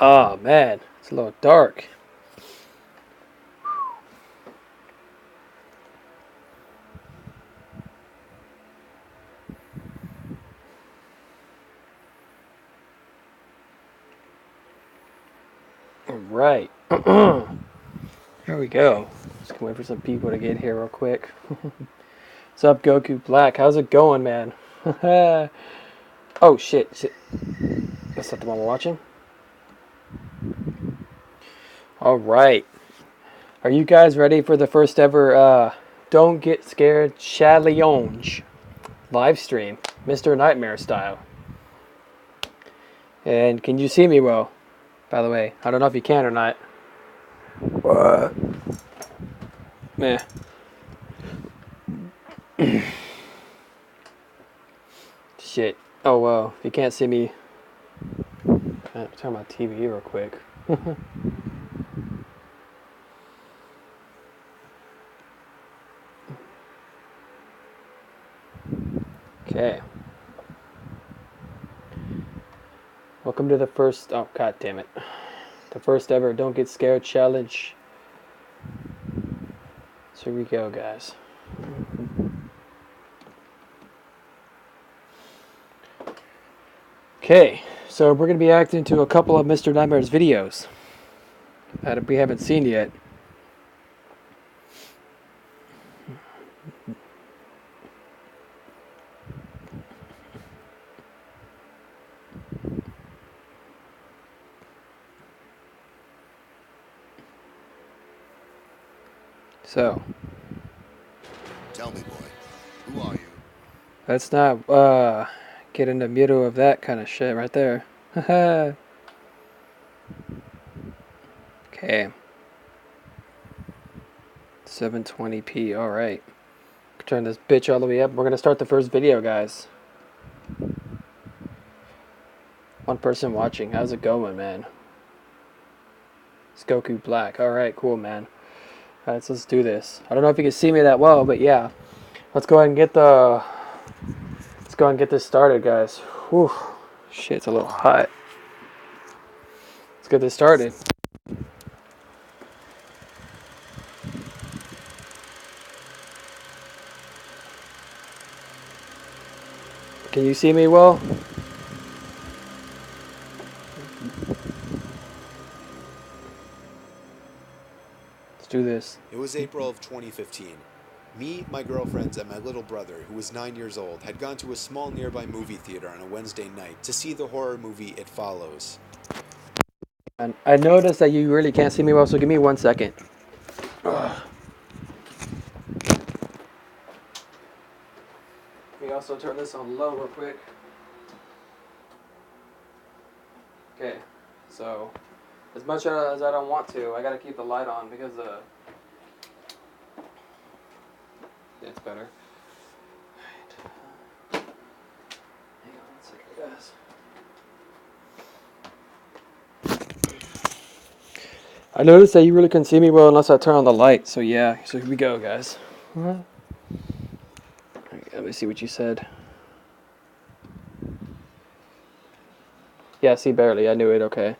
Oh man, it's a little dark. All right. Here we go. Just gonna wait for some people to get here real quick. What's up, Goku Black? How's it going, man? Oh shit. That's not the one we're watching. All right. Are you guys ready for the first ever Don't Get Scared Challenge live stream, Mr. Nightmare style? And can you see me well? By the way, I don't know if you can or not. What? Meh. Shit. Oh well, if you can't see me, I'm turn my TV real quick. Okay. Welcome to the first. Oh god damn it! The first ever Don't Get Scared challenge. So here we go, guys. Okay, so we're gonna be acting to a couple of Mr. Nightmare's videos that we haven't seen yet. So Tell me, boy, who are you? let's not get in the middle of that kind of shit right there. Okay. 720p. All right. Turn this bitch all the way up. We're gonna start the first video, guys. One person watching. How's it going, man? It's Goku Black. All right, cool, man. All right, so let's do this. I don't know if you can see me that well, but yeah. Let's go ahead and get this started, guys. Whew. Shit, it's a little hot. Let's get this started. Can you see me well? Let's do this. It was April of 2015. Me, my girlfriends, and my little brother, who was 9 years old, had gone to a small nearby movie theater on a Wednesday night to see the horror movie It Follows. And I noticed that you really can't see me well, so give me 1 second. Ugh. Let me also turn this on low real quick. Okay, so as much as I don't want to, I gotta keep the light on because yeah, it's better. Alright. Hang on 1 second, guys. I noticed that you really couldn't see me well unless I turn on the light, so yeah, so here we go, guys. Right, let me see what you said. Yeah, see, barely. I knew it. Okay.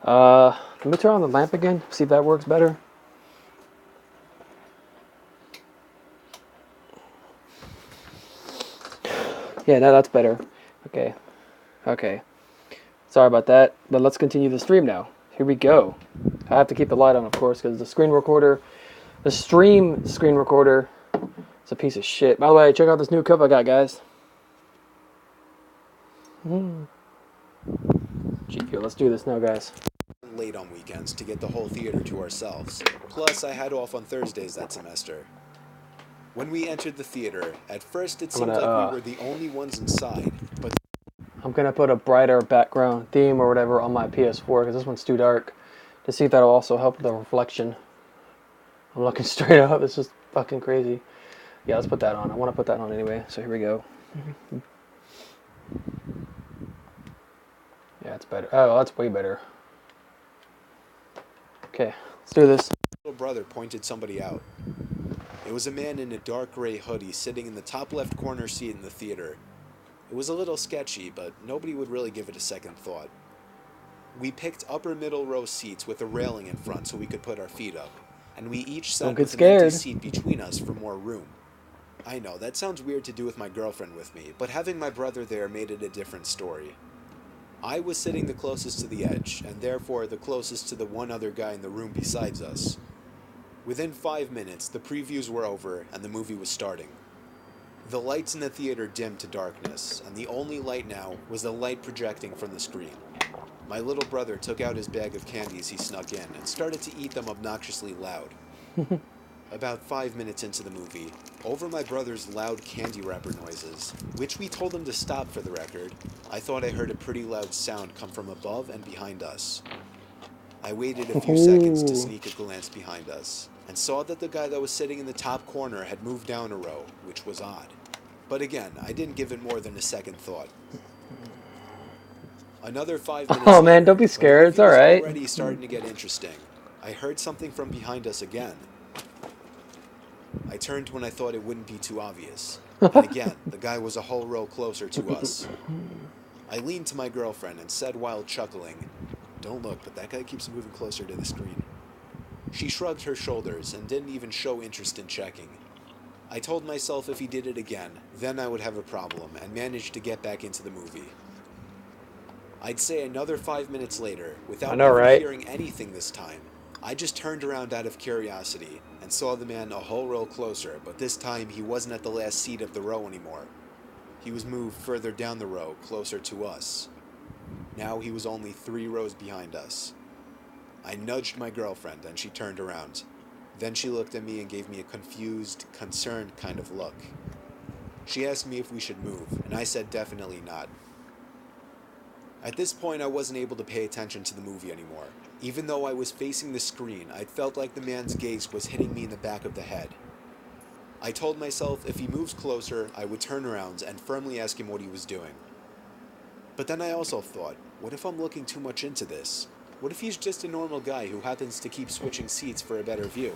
Let me turn on the lamp again. See if that works better. Yeah, now that's better. Okay. Okay. Sorry about that, but let's continue the stream now. Here we go. I have to keep the light on, of course, because the stream screen recorder, is a piece of shit. By the way, check out this new cup I got, guys. GQ, let's do this now, guys. Late on weekends to get the whole theater to ourselves. Plus, I had off on Thursdays that semester. When we entered the theater, at first it seemed like we were the only ones inside, but I'm gonna put a brighter background theme or whatever on my PS4 because this one's too dark. To see if that'll also help the reflection. I'm looking straight up. It's just fucking crazy. Yeah, let's put that on. I want to put that on anyway. So here we go. Yeah, it's better. Oh, that's way better. Okay, let's do this. my little brother pointed somebody out. It was a man in a dark gray hoodie sitting in the top left corner seat in the theater. It was a little sketchy, but nobody would really give it a second thought. We picked upper middle row seats with a railing in front so we could put our feet up, and we each Don't sat get with an empty scared. seat between us for more room. I know, that sounds weird to do with my girlfriend with me, but having my brother there made it a different story. I was sitting the closest to the edge, and therefore the closest to the one other guy in the room besides us. Within 5 minutes, the previews were over and the movie was starting. The lights in the theater dimmed to darkness, and the only light now was the light projecting from the screen. My little brother took out his bag of candies he snuck in and started to eat them obnoxiously loud. About 5 minutes into the movie, over my brother's loud candy wrapper noises, which we told him to stop for the record, I thought I heard a pretty loud sound come from above and behind us. I waited a few seconds to sneak a glance behind us, and saw that the guy that was sitting in the top corner had moved down a row, which was odd. But again, I didn't give it more than a second thought. Another 5 minutes Oh man, later, don't be scared. It's when the movie was alright. already starting to get interesting, I heard something from behind us again. I turned when I thought it wouldn't be too obvious. And again, the guy was a whole row closer to us. I leaned to my girlfriend and said while chuckling, "Don't look, but that guy keeps moving closer to the screen." She shrugged her shoulders and didn't even show interest in checking. I told myself if he did it again, then I would have a problem, and managed to get back into the movie. I'd say another 5 minutes later, without know, even right? hearing anything this time, I just turned around out of curiosity and saw the man a whole row closer, but this time he wasn't at the last seat of the row anymore. He was moved further down the row, closer to us. Now he was only 3 rows behind us. I nudged my girlfriend and she turned around. Then she looked at me and gave me a confused, concerned kind of look. She asked me if we should move, and I said definitely not. At this point, I wasn't able to pay attention to the movie anymore. Even though I was facing the screen, I felt like the man's gaze was hitting me in the back of the head. I told myself if he moves closer, I would turn around and firmly ask him what he was doing. But then I also thought, what if I'm looking too much into this? What if he's just a normal guy who happens to keep switching seats for a better view?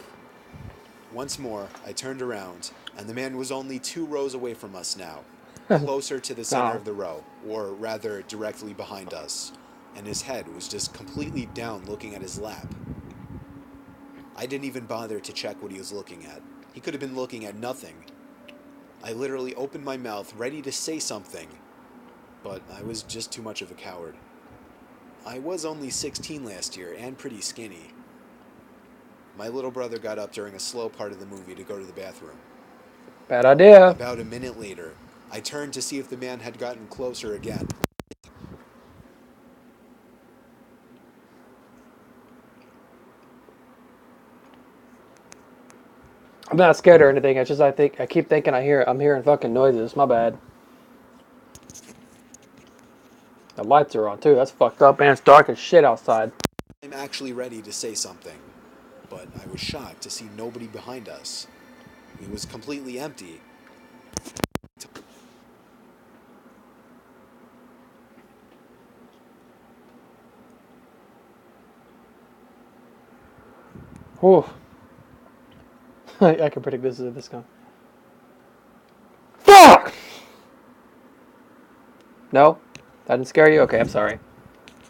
Once more, I turned around, and the man was only 2 rows away from us now, closer to the center of the row, or rather directly behind us, and his head was just completely down looking at his lap. I didn't even bother to check what he was looking at. He could have been looking at nothing. I literally opened my mouth ready to say something, but I was just too much of a coward. I was only 16 last year and pretty skinny. My little brother got up during a slow part of the movie to go to the bathroom. Bad idea. About a minute later, I turned to see if the man had gotten closer again. I'm not scared or anything. It's just I keep thinking I'm hearing fucking noises. My bad. The lights are on too. That's fucked up, man. It's dark as shit outside. I'm actually ready to say something, but I was shocked to see nobody behind us. It was completely empty. Whew. I can predict this is this gun. Fuck! No? That didn't scare you? Okay, I'm sorry.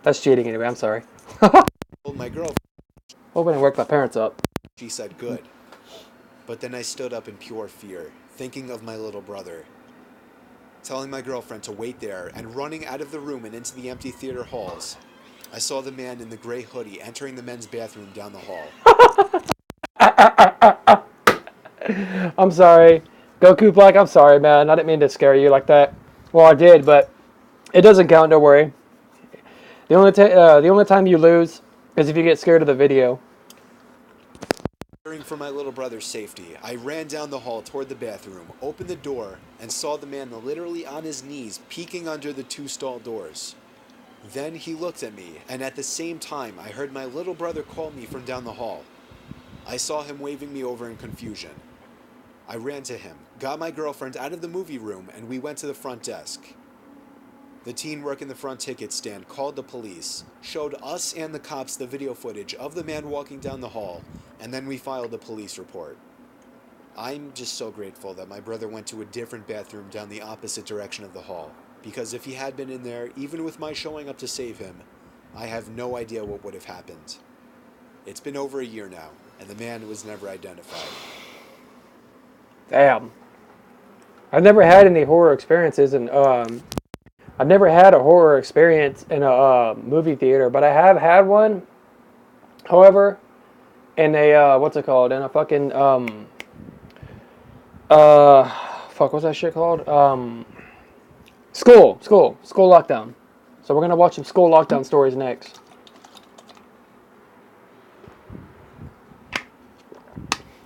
That's cheating anyway, I'm sorry. Told my girlfriend, Hoping to work my parents up. she said good. But then I stood up in pure fear, thinking of my little brother. Telling my girlfriend to wait there and running out of the room and into the empty theater halls, I saw the man in the gray hoodie entering the men's bathroom down the hall. I'm sorry. Goku Black, I'm sorry, man. I didn't mean to scare you like that. Well, I did, but it doesn't count, don't worry. The only time you lose is if you get scared of the video. Fearing for my little brother's safety, I ran down the hall toward the bathroom, opened the door, and saw the man literally on his knees peeking under the 2 stall doors. Then he looked at me, and at the same time I heard my little brother call me from down the hall. I saw him waving me over in confusion. I ran to him, got my girlfriend out of the movie room, and we went to the front desk. The teen working the front ticket stand called the police, showed us and the cops the video footage of the man walking down the hall, and then we filed a police report. I'm just so grateful that my brother went to a different bathroom down the opposite direction of the hall, because if he had been in there, even with my showing up to save him, I have no idea what would have happened. It's been over a year now, and the man was never identified. Damn. I've never had any horror experiences, and I've never had a horror experience in a movie theater, but I have had one. However, in a what's it called? In a fucking what's that shit called? School lockdown. So we're gonna watch some school lockdown stories next.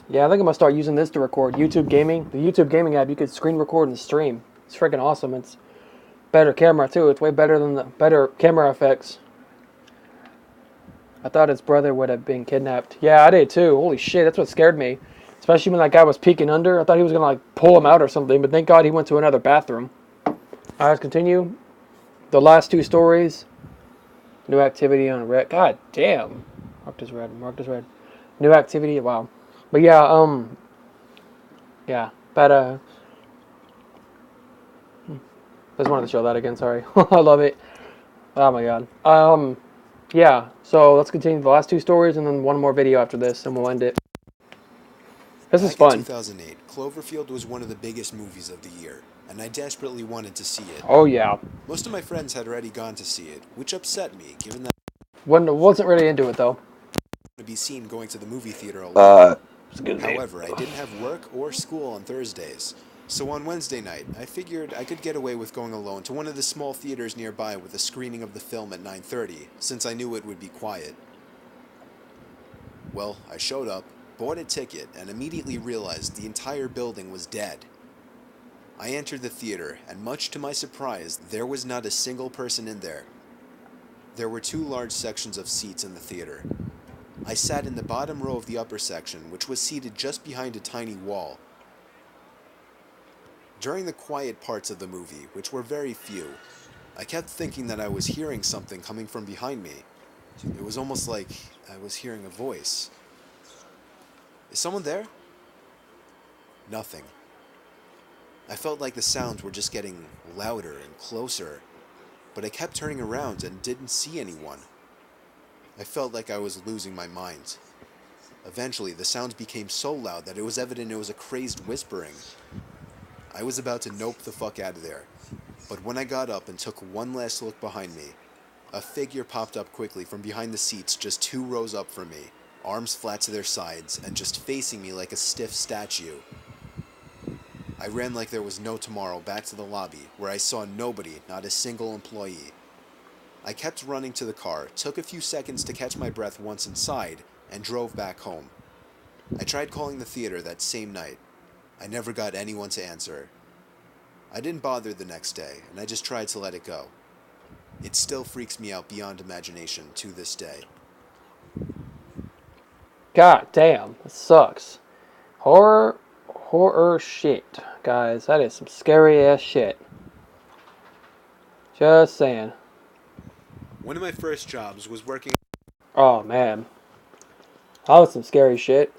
Yeah, I think I'm gonna start using this to record YouTube gaming. The YouTube gaming app, you could screen record and stream. It's freaking awesome. It's better camera too. It's way better than the better camera effects. I thought his brother would have been kidnapped. Yeah, I did too. Holy shit, that's what scared me. Especially when that guy was peeking under. I thought he was gonna like pull him out or something, but thank God he went to another bathroom. Alright, let's continue. The last two stories. New activity on red. God damn. Marked as red. Marked as red. New activity. Wow. But yeah, yeah. But just wanted to show that again. Sorry. I love it. Oh my God. Yeah. So let's continue the last two stories and then one more video after this, and we'll end it. This is fun. In 2008, Cloverfield was one of the biggest movies of the year, and I desperately wanted to see it. Oh yeah. Most of my friends had already gone to see it, which upset me, given that Wasn't really into it though. to be seen going to the movie theater alone. Excuse me. However, I didn't have work or school on Thursdays, so on Wednesday night, I figured I could get away with going alone to one of the small theaters nearby with a screening of the film at 9:30, since I knew it would be quiet. Well, I showed up, bought a ticket, and immediately realized the entire building was dead. I entered the theater, and much to my surprise, there was not a single person in there. There were two large sections of seats in the theater. I sat in the bottom row of the upper section, which was seated just behind a tiny wall. During the quiet parts of the movie, which were very few, I kept thinking that I was hearing something coming from behind me. It was almost like I was hearing a voice. Is someone there? Nothing. I felt like the sounds were just getting louder and closer, but I kept turning around and didn't see anyone. I felt like I was losing my mind. Eventually, the sounds became so loud that it was evident it was a crazed whispering. I was about to nope the fuck out of there, but when I got up and took one last look behind me, a figure popped up quickly from behind the seats just 2 rows up from me, arms flat to their sides and just facing me like a stiff statue. I ran like there was no tomorrow back to the lobby, where I saw nobody, not a single employee. I kept running to the car, took a few seconds to catch my breath once inside, and drove back home. I tried calling the theater that same night. I never got anyone to answer. I didn't bother the next day, and I just tried to let it go. It still freaks me out beyond imagination to this day. God damn, it sucks. Horror shit, guys. That is some scary ass shit. Just saying. One of my first jobs was working Oh man, that was some scary shit.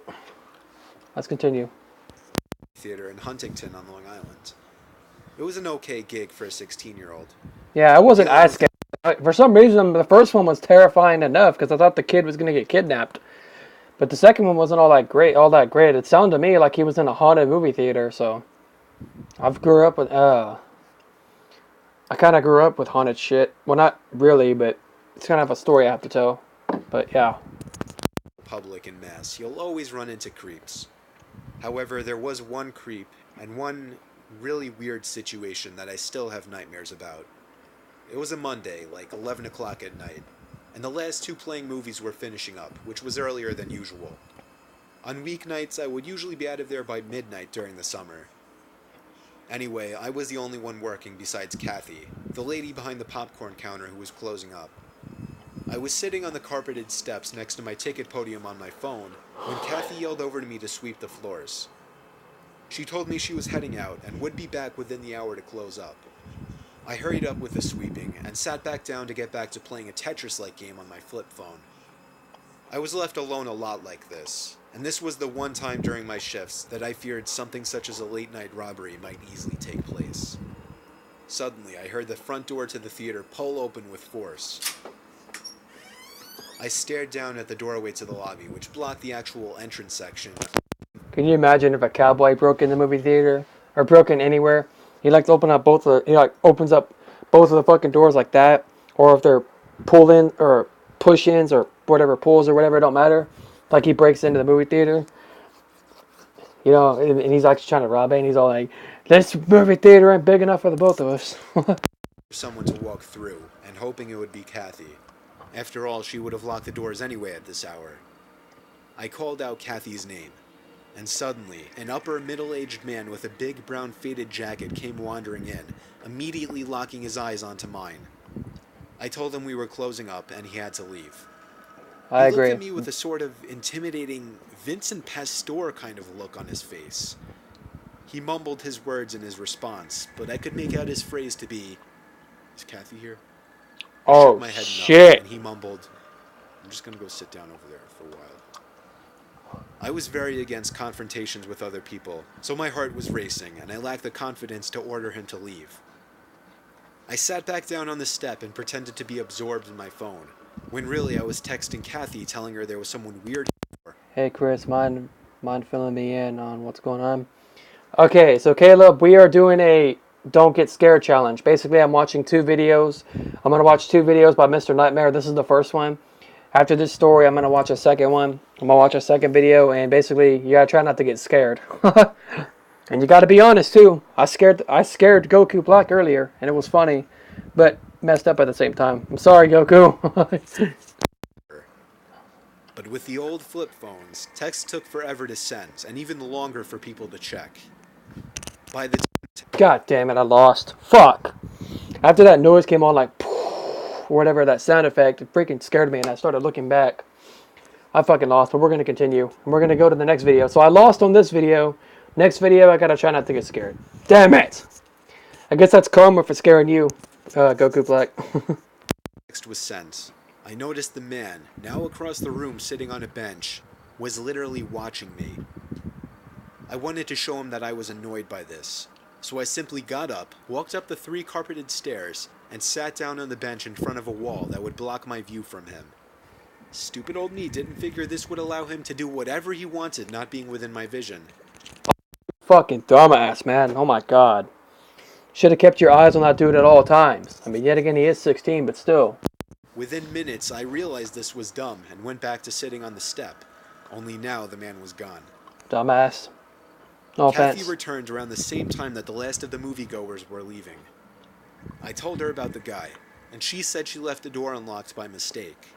Let's continue. theater in Huntington on Long Island. It was an okay gig for a 16-year-old. Yeah, I wasn't as scared. For some reason, the first one was terrifying enough because I thought the kid was gonna get kidnapped. But the second one wasn't all that great. It sounded to me like he was in a haunted movie theater. So, I've grew up with I kind of grew up with haunted shit. Well, not really, but it's kind of a story I have to tell. But yeah. Public in Mass, you'll always run into creeps. However, there was one creep and one really weird situation that I still have nightmares about. It was a Monday, like 11 o'clock at night, and the last 2 playing movies were finishing up, which was earlier than usual. On weeknights, I would usually be out of there by midnight during the summer. Anyway, I was the only one working besides Kathy, the lady behind the popcorn counter who was closing up. I was sitting on the carpeted steps next to my ticket podium on my phone when Kathy yelled over to me to sweep the floors. She told me she was heading out and would be back within the hour to close up. I hurried up with the sweeping and sat back down to get back to playing a Tetris-like game on my flip phone. I was left alone a lot like this, and this was the one time during my shifts that I feared something such as a late-night robbery might easily take place. Suddenly, I heard the front door to the theater pull open with force. I stared down at the doorway to the lobby, which blocked the actual entrance section. Can you imagine if a cowboy broke in the movie theater or broke in anywhere? He like to open up he like opens up both of the fucking doors like that, or if they're pull in or push ins or whatever pulls or whatever, it don't matter. Like he breaks into the movie theater, you know, and he's actually trying to rob it, and he's all like, "This movie theater ain't big enough for the both of us." For someone to walk through, and hoping it would be Kathy. After all, she would have locked the doors anyway at this hour. I called out Kathy's name, and suddenly, an upper middle-aged man with a big brown faded jacket came wandering in, immediately locking his eyes onto mine. I told him we were closing up, and he had to leave. I He looked agree. at me with a sort of intimidating Vincent Pastore kind of look on his face. He mumbled his words in his response, but I could make out his phrase to be, "Is Kathy here?" I shook my head no, and he mumbled, "I'm just going to go sit down over there for a while." I was very against confrontations with other people, so my heart was racing, and I lacked the confidence to order him to leave. I sat back down on the step and pretended to be absorbed in my phone, when really I was texting Kathy telling her there was someone weird. Hey Chris, mind filling me in on what's going on? Okay, so Caleb, we are doing a Don't Get Scared challenge. Basically, I'm watching 2 videos. I'm going to watch 2 videos by Mr. Nightmare. This is the first one. After this story, I'm going to watch a second one. I'm going to watch a second video, and basically, you got to try not to get scared. And you got to be honest, too. I scared Goku Black earlier, and it was funny, but messed up at the same time. I'm sorry, Goku. But with the old flip phones, texts took forever to send, and even longer for people to check. By the God damn it, I lost. Fuck. After that noise came on, like, or whatever, that sound effect, it freaking scared me, and I started looking back. I fucking lost, but we're going to continue. And we're going to go to the next video. So I lost on this video. Next video, I got to try not to get scared. Damn it. I guess that's karma for scaring you, Goku Black. text was sent, I noticed the man, now across the room sitting on a bench, was literally watching me. I wanted to show him that I was annoyed by this, so I simply got up, walked up the 3 carpeted stairs, and sat down on the bench in front of a wall that would block my view from him. Stupid old me didn't figure this would allow him to do whatever he wanted not being within my vision. Fucking dumbass, man. Oh my god. Should have kept your eyes on that dude at all times. I mean, yet again, he is 16, but still. Within minutes, I realized this was dumb and went back to sitting on the step. Only now the man was gone. Dumbass. No offense. Kathy returned around the same time that the last of the moviegoers were leaving. I told her about the guy, and she said she left the door unlocked by mistake.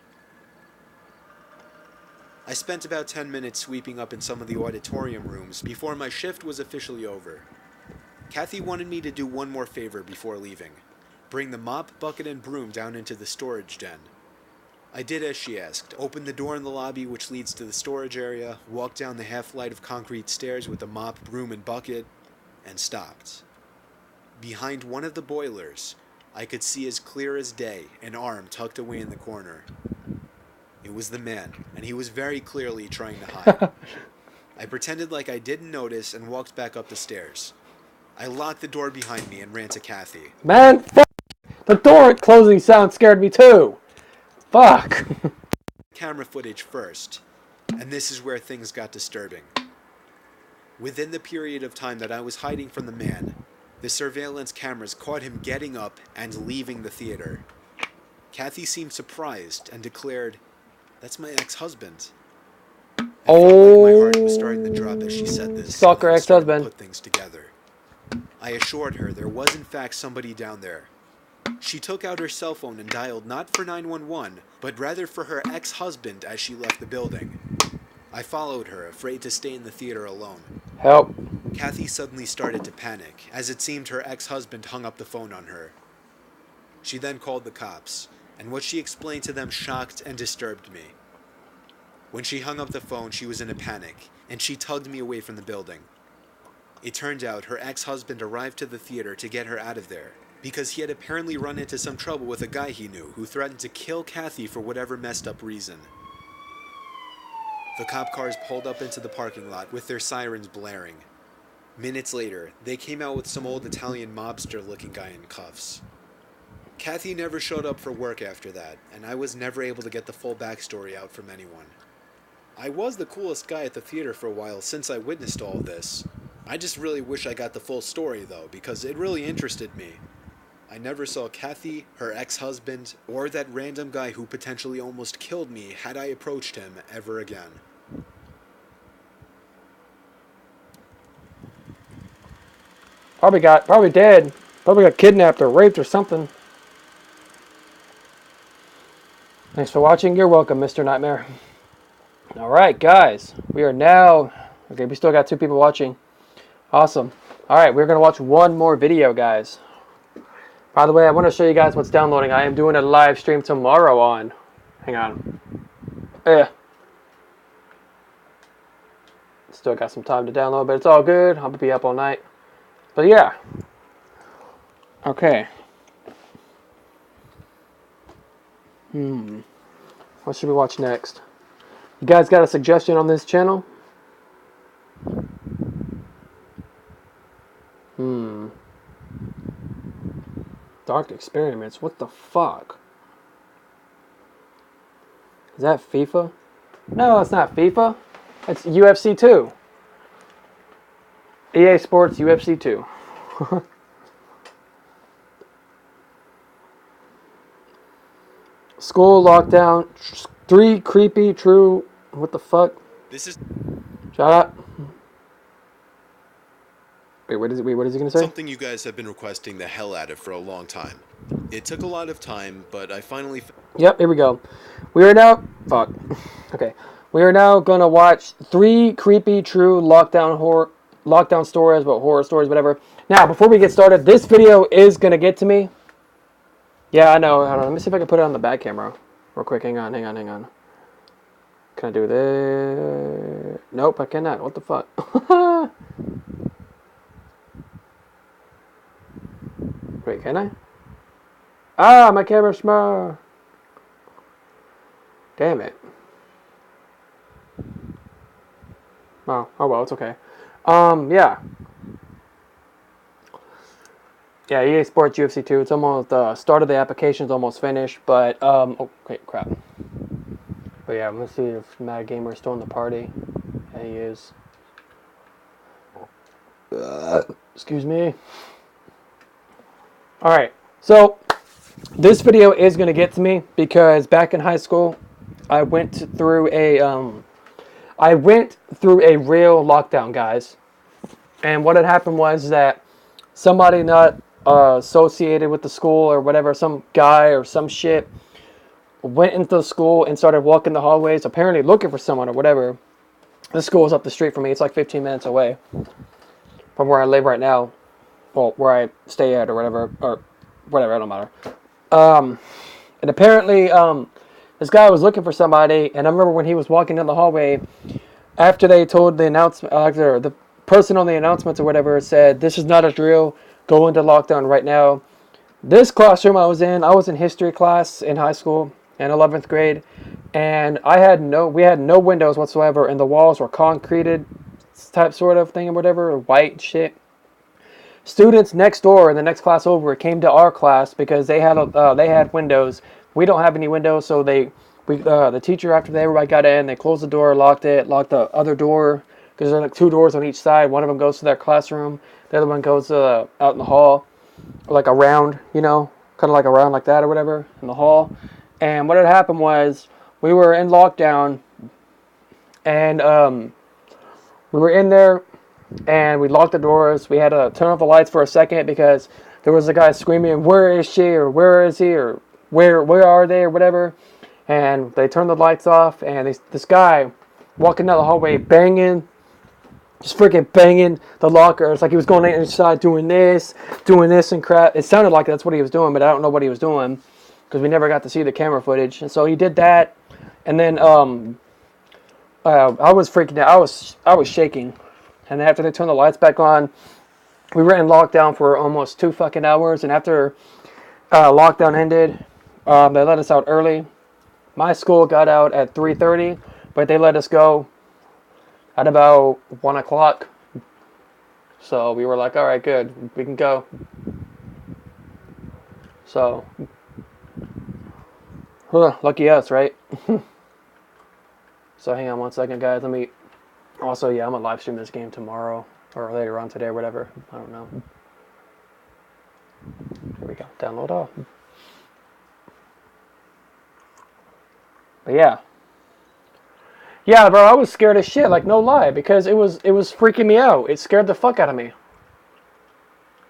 I spent about 10 minutes sweeping up in some of the auditorium rooms before my shift was officially over. Kathy wanted me to do one more favor before leaving. Bring the mop, bucket, and broom down into the storage den. I did as she asked, opened the door in the lobby which leads to the storage area, walked down the half-flight of concrete stairs with the mop, broom, and bucket, and stopped. Behind one of the boilers, I could see as clear as day an arm tucked away in the corner. It was the man, and he was very clearly trying to hide. I pretended like I didn't notice and walked back up the stairs. I locked the door behind me and ran to Kathy. Man, fuck! The door closing sound scared me too! Fuck! Camera footage first, and this is where things got disturbing. Within the period of time that I was hiding from the man, the surveillance cameras caught him getting up and leaving the theater. Kathy seemed surprised and declared, "That's my ex-husband." I felt like my heart was starting to drop as she said this. Stalker ex-husband. Put things together. I assured her there was in fact somebody down there. She took out her cell phone and dialed not for 911, but rather for her ex-husband as she left the building. I followed her, afraid to stay in the theater alone. Help. Kathy suddenly started to panic, as it seemed her ex-husband hung up the phone on her. She then called the cops, and what she explained to them shocked and disturbed me. When she hung up the phone, she was in a panic, and she tugged me away from the building. It turned out her ex-husband arrived to the theater to get her out of there, because he had apparently run into some trouble with a guy he knew who threatened to kill Kathy for whatever messed up reason. The cop cars pulled up into the parking lot with their sirens blaring. Minutes later, they came out with some old Italian mobster-looking guy in cuffs. Kathy never showed up for work after that, and I was never able to get the full backstory out from anyone. I was the coolest guy at the theater for a while since I witnessed all this. I just really wish I got the full story though, because it really interested me. I never saw Kathy, her ex-husband, or that random guy who potentially almost killed me had I approached him ever again. Probably dead. Probably got kidnapped or raped or something. Thanks for watching. You're welcome, Mr. Nightmare. Alright, guys. We are now... Okay, we still got 2 people watching. Awesome. Alright, we're going to watch one more video, guys. By the way, I want to show you guys what's downloading. I am doing a live stream tomorrow on... Hang on. Still got some time to download, but it's all good. I'll be up all night. But yeah. Okay. What should we watch next? You guys got a suggestion on this channel? Dark Experiments. What the fuck? Is that FIFA? No, it's not FIFA. It's UFC 2. EA Sports UFC 2. School lockdown. 3 creepy true. What the fuck? This is... Shut up. Wait, what is he gonna say? Something you guys have been requesting the hell out of for a long time. It took a lot of time, but I finally... Yep, here we go. We are now... Fuck. Okay. We are now gonna watch 3 creepy true lockdown stories, about horror stories, whatever. Now, before we get started, this video is gonna get to me. Yeah, I know. Hold on. Let me see if I can put it on the back camera. Real quick. Hang on. Can I do this? Nope, I cannot. What the fuck? Wait, can I? Ah, my camera's small. Damn it. Oh well, it's okay. Yeah. Yeah, EA Sports UFC 2. It's almost start of the application's almost finished, but oh wait, crap. But yeah, let's see if Mad Gamer is still in the party. Yeah, he is. Excuse me. All right, so this video is gonna get to me because back in high school, I went through a real lockdown, guys. And what had happened was that somebody not associated with the school or whatever, some guy or some shit, went into the school and started walking the hallways, apparently looking for someone or whatever. The school is up the street from me. It's like 15 minutes away from where I live right now. Well, where I stay at or whatever, it don't matter. And apparently, this guy was looking for somebody, and I remember when he was walking down the hallway, after they told the announcement, the person on the announcements or whatever said, "This is not a drill, go into lockdown right now." This classroom I was in history class in high school in 11th grade, and we had no windows whatsoever, and the walls were concreted type sort of thing or whatever, white shit. Students next door in the next class over came to our class because they had windows. We don't have any windows, so the teacher, after everybody got in, they closed the door, locked the other door, because there's like 2 doors on each side. One of them goes to their classroom, the other one goes out in the hall, like around, kind of like around like that or whatever in the hall. And what had happened was we were in lockdown, and we were in there. And we locked the doors. We had to turn off the lights for a second because there was a guy screaming, "Where is she?" or "Where is he?" or where are they?" or whatever. And they turned the lights off, and this guy walking down the hallway banging, just freaking banging the locker. It's like he was going inside doing this and crap. It sounded like that's what he was doing, but I don't know what he was doing because we never got to see the camera footage. And so he did that, and then I was freaking out. I was shaking. And after they turned the lights back on, we were in lockdown for almost 2 fucking hours. And after lockdown ended, they let us out early. My school got out at 3:30, but they let us go at about 1 o'clock. So we were like, all right, good, we can go. So, lucky us, right? So hang on one second, guys. Let me. Also, yeah, I'm gonna live stream this game tomorrow or later on today or whatever. I don't know. Here we go. Download all. But yeah. Yeah, bro, I was scared as shit, like no lie, because it was freaking me out. It scared the fuck out of me.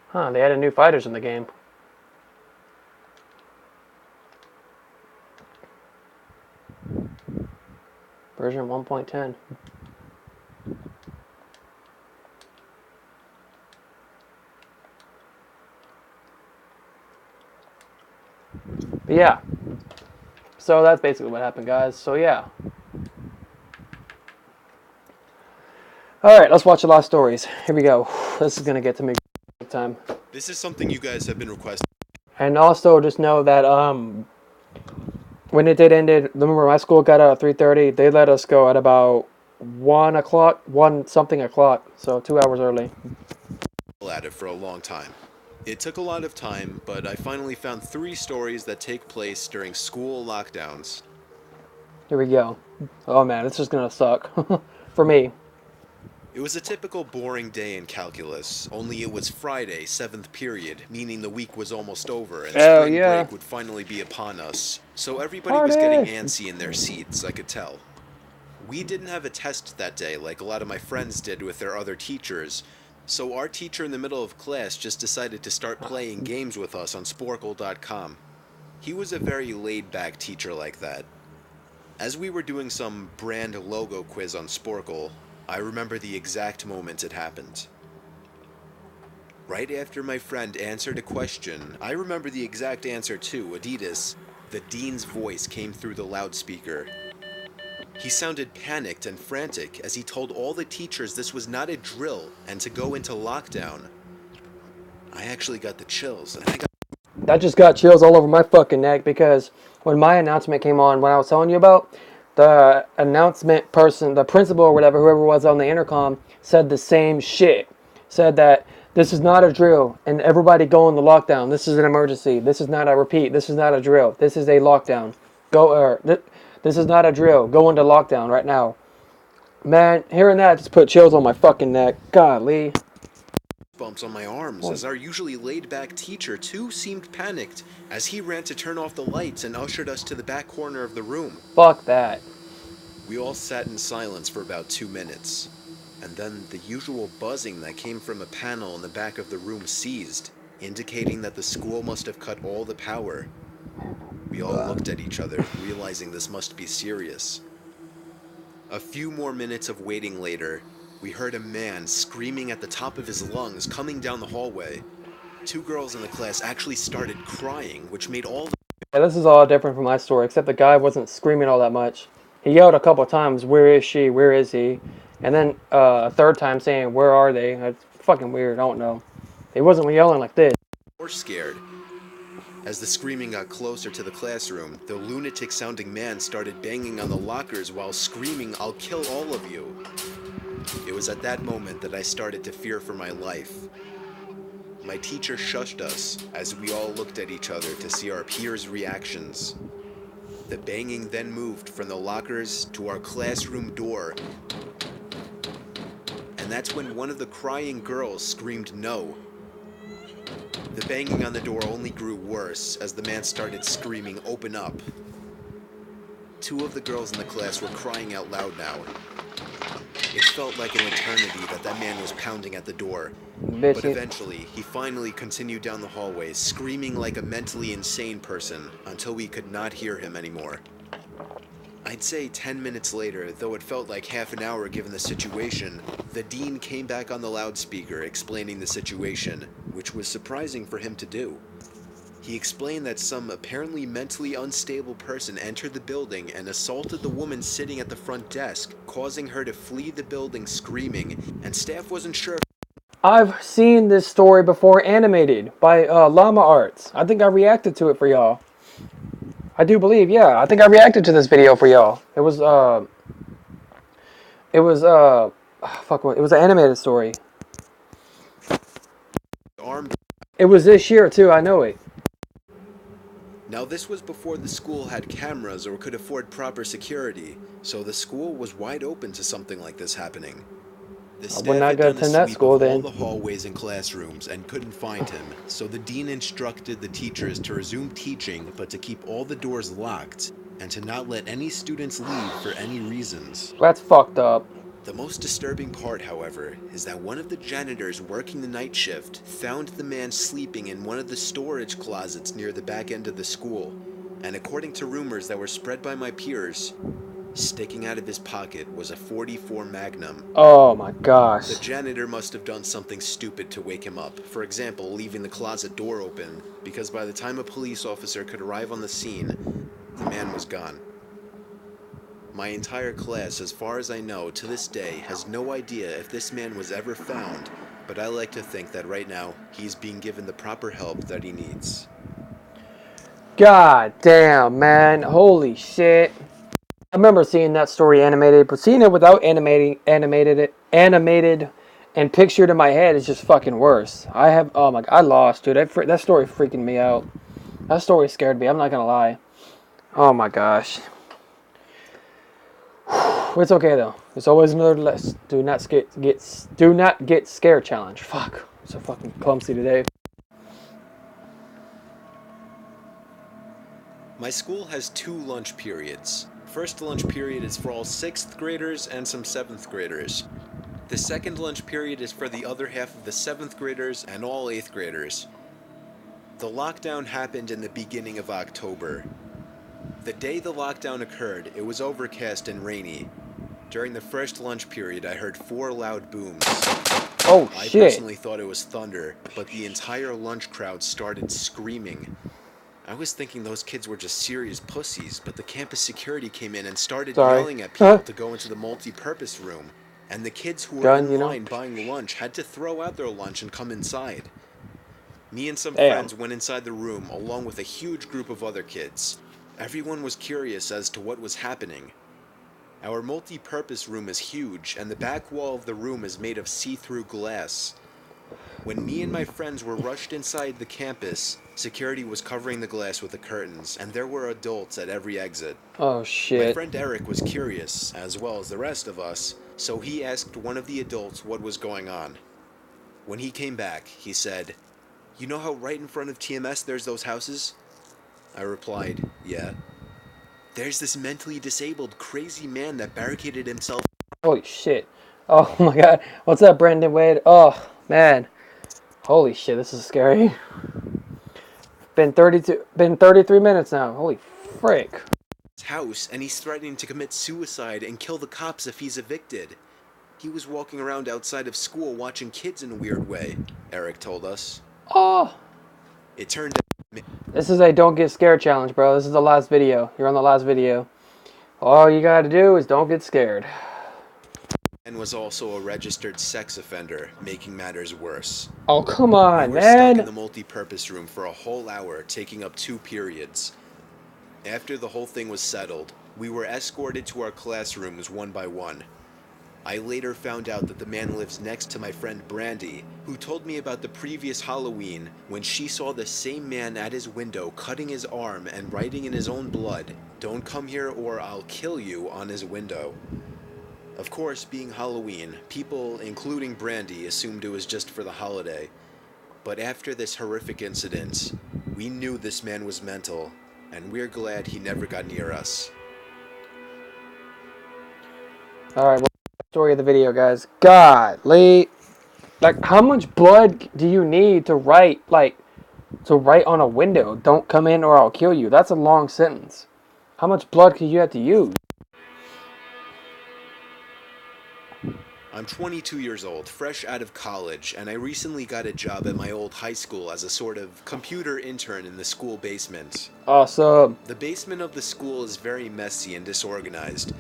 Huh, they added new fighters in the game. Version 1.10. But yeah. So that's basically what happened, guys. So yeah. Alright, let's watch a lot of stories. Here we go. This is going to get to me time. This is something you guys have been requesting. And also just know that when it did ended, remember my school got out at 3:30. They let us go at about 1 o'clock, 1 something o'clock. So 2 hours early. At it for a long time. It took a lot of time, but I finally found 3 stories that take place during school lockdowns. Here we go. Oh man, this is going to suck. For me. It was a typical boring day in calculus, only it was Friday, 7th period, meaning the week was almost over and spring break would finally be upon us. So everybody was getting antsy in their seats, I could tell. We didn't have a test that day like a lot of my friends did with their other teachers, so our teacher in the middle of class just decided to start playing games with us on Sporkle.com. He was a very laid-back teacher like that. As we were doing some brand logo quiz on Sporkle, I remember the exact moment it happened. Right after my friend answered a question, I remember the exact answer too, Adidas. The dean's voice came through the loudspeaker. He sounded panicked and frantic as he told all the teachers this was not a drill and to go into lockdown. I actually got the chills, and That just got chills all over my fucking neck because when my announcement came on, when I was telling you about, the announcement person, the principal or whatever, whoever was on the intercom, said the same shit. Said that this is not a drill and everybody go in the lockdown. This is an emergency. This is not a repeat. This is not a drill. This is a lockdown. This is not a drill. Go into lockdown right now. Man, hearing that just put chills on my fucking neck. Golly. Bumps on my arms as our usually laid-back teacher too seemed panicked as he ran to turn off the lights and ushered us to the back corner of the room. Fuck that. We all sat in silence for about 2 minutes, and then the usual buzzing that came from a panel in the back of the room ceased, indicating that the school must have cut all the power. We all looked at each other, realizing this must be serious. A few more minutes of waiting later, we heard a man screaming at the top of his lungs coming down the hallway. 2 girls in the class actually started crying, which made all the... Yeah, this is all different from my story, except the guy wasn't screaming all that much. He yelled a couple times, where is she, where is he? And then a third time saying, where are they? It's fucking weird, I don't know. He wasn't yelling like this. More scared. As the screaming got closer to the classroom, the lunatic-sounding man started banging on the lockers while screaming, "I'll kill all of you." It was at that moment that I started to fear for my life. My teacher shushed us as we all looked at each other to see our peers' reactions. The banging then moved from the lockers to our classroom door. And that's when one of the crying girls screamed no. The banging on the door only grew worse as the man started screaming, "Open up." 2 of the girls in the class were crying out loud now. It felt like an eternity that man was pounding at the door. But eventually, he finally continued down the hallway, screaming like a mentally insane person until we could not hear him anymore. I'd say 10 minutes later, though it felt like half an hour given the situation, the dean came back on the loudspeaker explaining the situation, which was surprising for him to do. He explained that some apparently mentally unstable person entered the building and assaulted the woman sitting at the front desk, causing her to flee the building screaming, and staff wasn't sure. I've seen this story before animated by Llama Arts. I think I reacted to it for y'all. I do believe, yeah. I think I reacted to this video for y'all. It was an animated story. It was this year too, I know it. Now, this was before the school had cameras or could afford proper security, so the school was wide open to something like this happening. The I would staff not had go done a to that sweep of school all then. the hallways and classrooms and couldn't find him, so the dean instructed the teachers to resume teaching, but to keep all the doors locked and to not let any students leave for any reasons. That's fucked up. The most disturbing part, however, is that one of the janitors working the night shift found the man sleeping in one of the storage closets near the back end of the school, and according to rumors that were spread by my peers, sticking out of his pocket was a .44 Magnum. Oh my gosh. The janitor must have done something stupid to wake him up, for example, leaving the closet door open, because by the time a police officer could arrive on the scene, the man was gone. My entire class, as far as I know, to this day, has no idea if this man was ever found, but I like to think that right now, he's being given the proper help that he needs. God damn, man. Holy shit. I remember seeing that story animated, but seeing it without animated and pictured in my head is just fucking worse. Oh my god, I lost, dude. That story freaking me out. That story scared me, I'm not gonna lie. Oh my gosh. It's okay though. It's always another less. Do not get scared challenge. Fuck. I'm so fucking clumsy today. My school has 2 lunch periods. First lunch period is for all 6th graders and some 7th graders. The second lunch period is for the other half of the 7th graders and all 8th graders. The lockdown happened in the beginning of October. The day the lockdown occurred, it was overcast and rainy. During the first lunch period, I heard 4 loud booms. Oh I shit. personally thought it was thunder, but the entire lunch crowd started screaming. I was thinking those kids were just serious pussies, but the campus security came in and started yelling at people to go into the multi-purpose room. And the kids who were in line buying lunch had to throw out their lunch and come inside. Me and some friends went inside the room along with a huge group of other kids. Everyone was curious as to what was happening. Our multi-purpose room is huge, and the back wall of the room is made of see-through glass. When me and my friends were rushed inside the campus, security was covering the glass with the curtains, and there were adults at every exit. Oh shit. My friend Eric was curious, as well as the rest of us, so he asked one of the adults what was going on. When he came back, he said, "You know how right in front of TMS there's those houses?" I replied, "Yeah." "There's this mentally disabled, crazy man that barricaded himself." Holy shit. Oh my god. What's up, Brandon Wade? Oh, man. Holy shit, this is scary. Been 33 minutes now. Holy frick. House, and he's threatening to commit suicide and kill the cops if he's evicted. He was walking around outside of school watching kids in a weird way, Eric told us. Oh. It turned out... This is a don't get scared challenge, bro. This is the last video. You're on the last video. All you gotta do is don't get scared. And was also a registered sex offender, making matters worse. Oh, come on, we were man. stuck in the multi-purpose room for a whole hour, taking up 2 periods. After the whole thing was settled, we were escorted to our classrooms one by one. I later found out that the man lives next to my friend Brandy, who told me about the previous Halloween when she saw the same man at his window cutting his arm and writing in his own blood, "Don't come here or I'll kill you," on his window. Of course, being Halloween, people, including Brandy, assumed it was just for the holiday. But after this horrific incident, we knew this man was mental, and we're glad he never got near us. Alright, well, story of the video, guys. Godly. Like, how much blood do you need to write on a window? Don't come in or I'll kill you. That's a long sentence. How much blood could you have to use? I'm 22 years old, fresh out of college, and I recently got a job at my old high school as a sort of computer intern in the school basement. Awesome. The basement of the school is very messy and disorganized,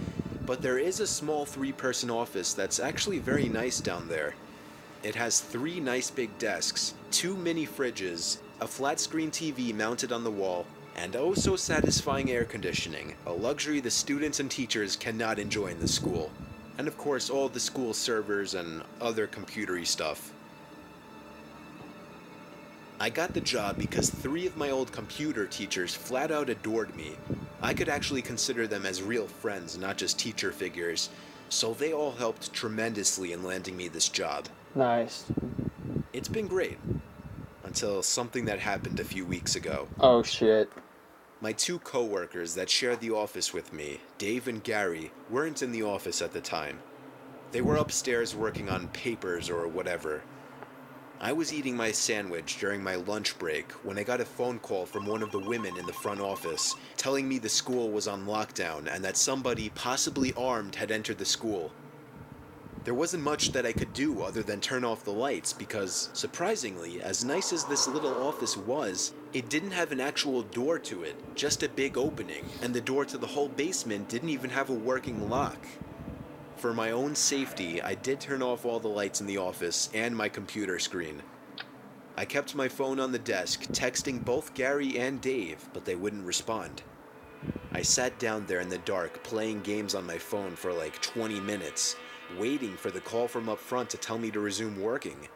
but there is a small 3-person office that's actually very nice down there. It has 3 nice big desks, 2 mini fridges, a flat screen TV mounted on the wall, and oh so satisfying air conditioning, a luxury the students and teachers cannot enjoy in the school. And of course all the school servers and other computery stuff. I got the job because 3 of my old computer teachers flat out adored me. I could actually consider them as real friends, not just teacher figures, so they all helped tremendously in landing me this job. Nice. It's been great, until something that happened a few weeks ago. Oh shit. My 2 co-workers that shared the office with me, Dave and Gary, weren't in the office at the time. They were upstairs working on papers or whatever. I was eating my sandwich during my lunch break when I got a phone call from one of the women in the front office telling me the school was on lockdown and that somebody, possibly armed, had entered the school. There wasn't much that I could do other than turn off the lights because, surprisingly, as nice as this little office was, it didn't have an actual door to it, just a big opening, and the door to the whole basement didn't even have a working lock. For my own safety, I did turn off all the lights in the office and my computer screen. I kept my phone on the desk, texting both Gary and Dave, but they wouldn't respond. I sat down there in the dark, playing games on my phone for like 20 minutes, waiting for the call from up front to tell me to resume working.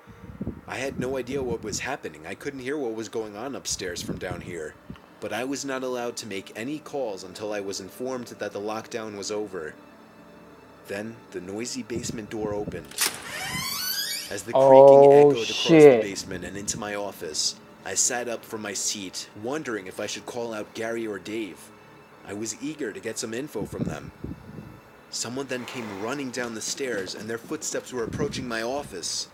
I had no idea what was happening. I couldn't hear what was going on upstairs from down here. But I was not allowed to make any calls until I was informed that the lockdown was over. Then the noisy basement door opened. As the creaking echoed across the basement and into my office, I sat up from my seat, wondering if I should call out Gary or Dave. I was eager to get some info from them. Someone then came running down the stairs, and their footsteps were approaching my office.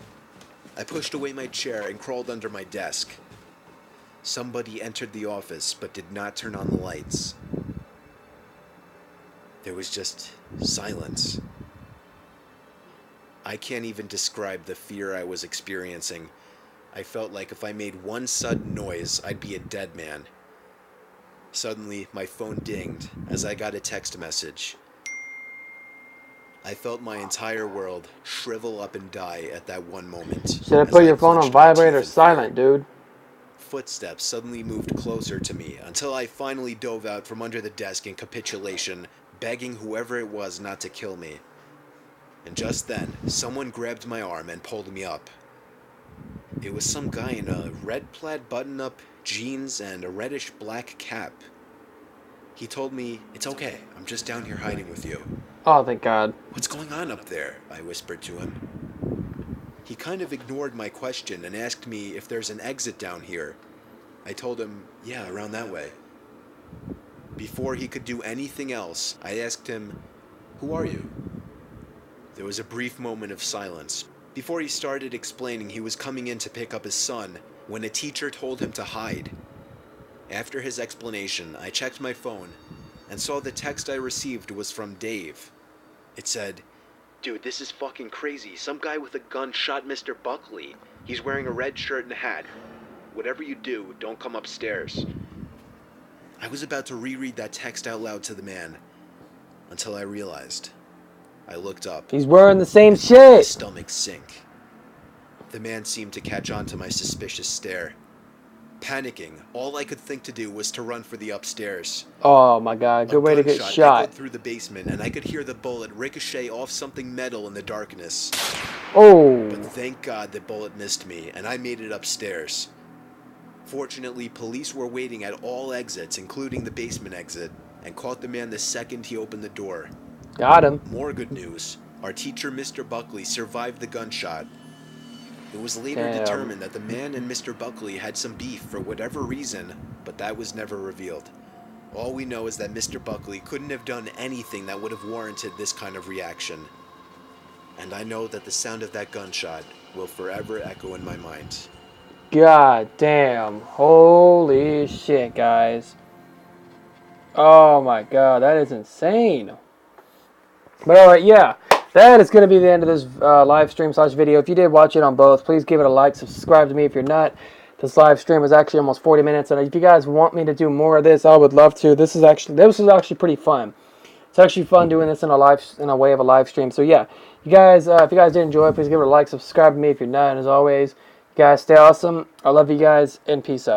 I pushed away my chair and crawled under my desk. Somebody entered the office but did not turn on the lights. There was just silence. I can't even describe the fear I was experiencing. I felt like if I made one sudden noise, I'd be a dead man. Suddenly, my phone dinged as I got a text message. I felt my entire world shrivel up and die at that one moment. Should I put your phone on vibrate or silent, dude? Footsteps suddenly moved closer to me until I finally dove out from under the desk in capitulation, begging whoever it was not to kill me. And just then, someone grabbed my arm and pulled me up. It was some guy in a red plaid button-up, jeans, and a reddish-black cap. He told me, "It's okay, I'm just down here hiding with you." Oh, thank God. "What's going on up there?" I whispered to him. He kind of ignored my question and asked me if there's an exit down here. I told him, "Yeah, around that way." Before he could do anything else, I asked him, "Who are you?" There was a brief moment of silence. Before he started explaining he was coming in to pick up his son, when a teacher told him to hide. After his explanation, I checked my phone and saw the text I received was from Dave. It said, "Dude, this is fucking crazy. Some guy with a gun shot Mr. Buckley. He's wearing a red shirt and a hat. Whatever you do, don't come upstairs." I was about to reread that text out loud to the man, until I realized. I looked up. He's wearing the same My shit. stomach sink. The man seemed to catch on to my suspicious stare. Panicking, all I could think to do was to run for the upstairs. Oh my God, good way to get shot. Echoed through the basement, and I could hear the bullet ricochet off something metal in the darkness. Oh. But thank God the bullet missed me, and I made it upstairs. Fortunately, police were waiting at all exits, including the basement exit, and caught the man the second he opened the door. Got him. More good news. Our teacher, Mr. Buckley, survived the gunshot. It was later determined that the man and Mr. Buckley had some beef for whatever reason, but that was never revealed. All we know is that Mr. Buckley couldn't have done anything that would have warranted this kind of reaction. And I know that the sound of that gunshot will forever echo in my mind. God damn. Holy shit, guys. Oh my God, that is insane. But alright, yeah. That is going to be the end of this live stream / video. If you did watch it on both, please give it a like, subscribe to me if you're not. This live stream is actually almost 40 minutes, and if you guys want me to do more of this, I would love to. This is actually pretty fun. It's actually fun doing this in a way of a live stream. So yeah, you guys, if you guys did enjoy, please give it a like, subscribe to me if you're not, and as always, you guys stay awesome. I love you guys, and peace out.